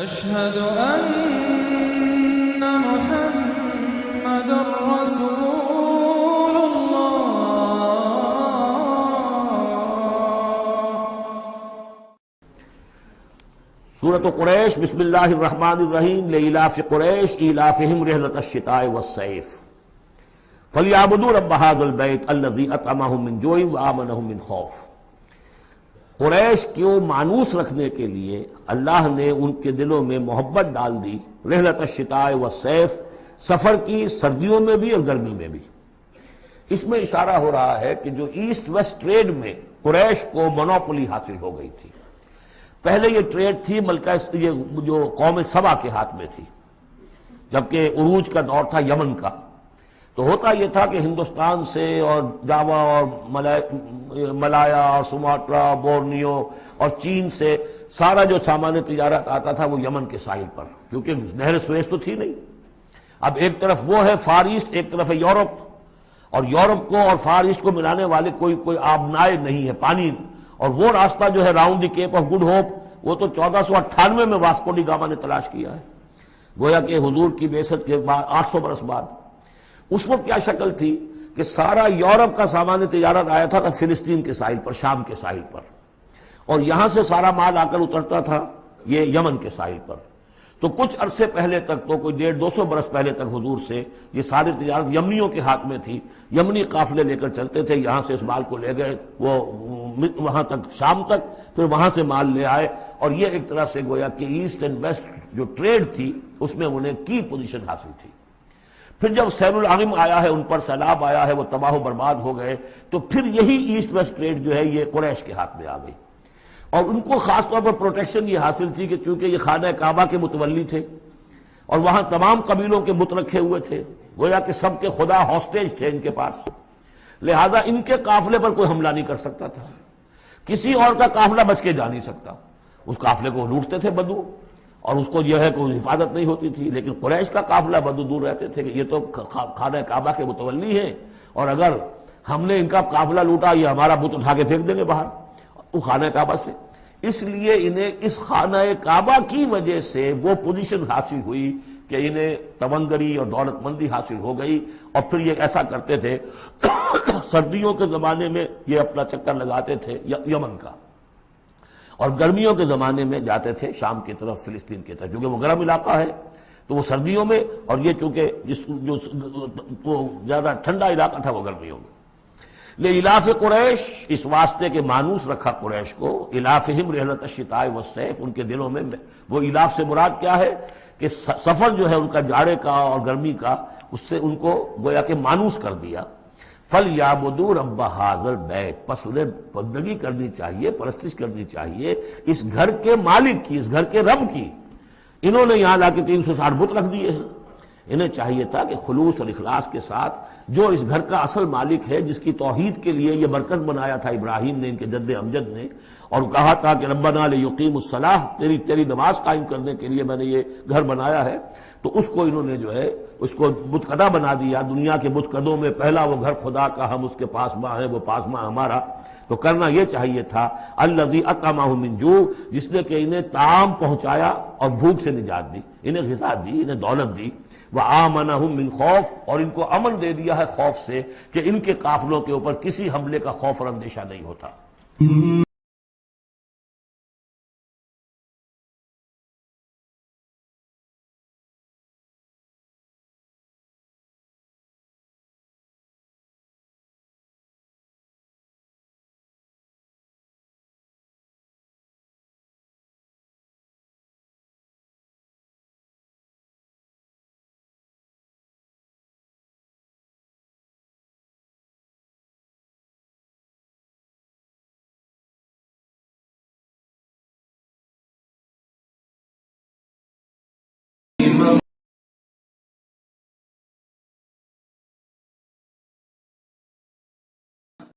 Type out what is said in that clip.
أشهد أن محمد رسول سورۃ قریش بسم اللہ الرحمن الرحیم لإلاف قریش إلافهم رحلة الشتاء والصيف فليعبدوا رب هذا البيت الذي أطعمهم من جوع وآمنهم من خوف۔ قریش کو مانوس رکھنے کے لیے اللہ نے ان کے دلوں میں محبت ڈال دی، رحلۃ الشتاء والصيف، سفر کی سردیوں میں بھی اور گرمی میں بھی۔ اس میں اشارہ ہو رہا ہے کہ جو ایسٹ ویسٹ ٹریڈ میں قریش کو مونوپولی حاصل ہو گئی تھی۔ پہلے یہ ٹریڈ تھی ملکہ یہ جو قوم سبا کے ہاتھ میں تھی، جبکہ عروج کا دور تھا یمن کا۔ تو ہوتا یہ تھا کہ ہندوستان سے اور جاوا اور ملایا اور سماٹرا، بورنیو اور چین سے سارا جو سامان تجارت آتا تھا وہ یمن کے ساحل پر، کیونکہ نہر سویس تو تھی نہیں۔ اب ایک طرف وہ ہے فار ایسٹ، ایک طرف ہے یورپ، اور یورپ کو اور فار ایسٹ کو ملانے والے کوئی آبنائے نہیں ہے، پانی۔ اور وہ راستہ جو ہے round the Cape of Good Hope, وہ تو 1498 میں واسکو ڈی گاما نے تلاش کیا ہے، گویا کہ حضور کی بعثت کے بعد 800 برس بعد۔ اس وقت کیا شکل تھی کہ سارا یورپ کا سامان تجارت آیا تھا فلسطین کے ساحل پر، شام کے ساحل پر، اور یہاں سے سارا مال آ کر اترتا تھا یہ یمن کے ساحل پر۔ تو کچھ عرصے پہلے تک، تو کوئی 150-200 برس پہلے تک حضور سے یہ ساری تجارت یمنیوں کے ہاتھ میں تھی۔ یمنی قافلے لے کر چلتے تھے، یہاں سے اس مال کو لے گئے وہ وہاں تک شام تک، پھر وہاں سے مال لے آئے، اور یہ ایک طرح سے گویا کہ ایسٹ اینڈ ویسٹ جو ٹریڈ تھی اس میں انہیں کی پوزیشن حاصل تھی۔ پھر جب سیل العظم آیا ہے، ان پر سیلاب آیا ہے، وہ تباہ و برباد ہو گئے، تو پھر یہی ایسٹ ویسٹ ٹریڈ جو ہے یہ قریش کے ہاتھ میں آ گئی۔ اور ان کو خاص طور پر پروٹیکشن یہ حاصل تھی کہ چونکہ یہ خانہ کعبہ کے متولی تھے اور وہاں تمام قبیلوں کے بت رکھے ہوئے تھے، گویا کہ سب کے خدا ہاسٹیج تھے ان کے پاس، لہذا ان کے قافلے پر کوئی حملہ نہیں کر سکتا تھا، کسی اور کا قافلہ بچ کے جا نہیں سکتا۔ اس قافلے کو لوٹتے تھے بدو، اور اس کو جو ہے کوئی حفاظت نہیں ہوتی تھی، لیکن قریش کا قافلہ بدو دور رہتے تھے کہ یہ تو خانہ کعبہ کے متولی ہیں، اور اگر ہم نے ان کا قافلہ لوٹا یہ ہمارا بت اٹھا کے پھینک دیں گے باہر وہ خانہ کعبہ سے۔ اس لیے انہیں اس خانہ کعبہ کی وجہ سے وہ پوزیشن حاصل ہوئی کہ انہیں تونگری اور دولت مندی حاصل ہو گئی، اور پھر یہ ایسا کرتے تھے سردیوں کے زمانے میں یہ اپنا چکر لگاتے تھے یمن کا، اور گرمیوں کے زمانے میں جاتے تھے شام کی طرف، فلسطین کی طرف، کیونکہ وہ گرم علاقہ ہے تو وہ سردیوں میں، اور یہ چونکہ جو زیادہ ٹھنڈا علاقہ تھا وہ گرمیوں میں۔ لإلاف قریش، اس واسطے کے مانوس رکھا قریش کو، إلافهم رحلة الشتاء والصيف، ان کے دلوں میں وہ الاف سے مراد کیا ہے کہ سفر جو ہے ان کا جاڑے کا اور گرمی کا، اس سے ان کو گویا کہ مانوس کر دیا۔ فَلْيَعْبُدُوا رَبَّ هَٰذَا الْبَيْتِ، پس انہیں بندگی کرنی چاہیے، پرستش کرنی چاہیے اس گھر کے مالک کی، اس گھر کے رب کی۔ انہوں نے یہاں لا کے 360 بت رکھ دیے ہیں، انہیں چاہیے تھا کہ خلوص اور اخلاص کے ساتھ جو اس گھر کا اصل مالک ہے، جس کی توحید کے لیے یہ مرکز بنایا تھا ابراہیم نے، ان کے جد امجد نے، اور کہا تھا کہ ربنا لیقیموا الصلاۃ، تیری نماز قائم کرنے کے لیے میں نے یہ گھر بنایا ہے، تو اس کو انہوں نے جو ہے اس کو بت قدہ بنا دیا۔ دنیا کے بت قدوں میں پہلا وہ گھر خدا کا، ہم اس کے پاس ماں ہیں، وہ پاس ماں ہمارا۔ تو کرنا یہ چاہیے تھا الذی اطعمهم من جوع، جس نے کہ انہیں طعام پہنچایا اور بھوک سے نجات دی، انہیں غذا دی، انہیں دولت دی، وآمنهم من خوف، اور ان کو امن دے دیا ہے خوف سے، کہ ان کے قافلوں کے اوپر کسی حملے کا خوف اور اندیشہ نہیں ہوتا۔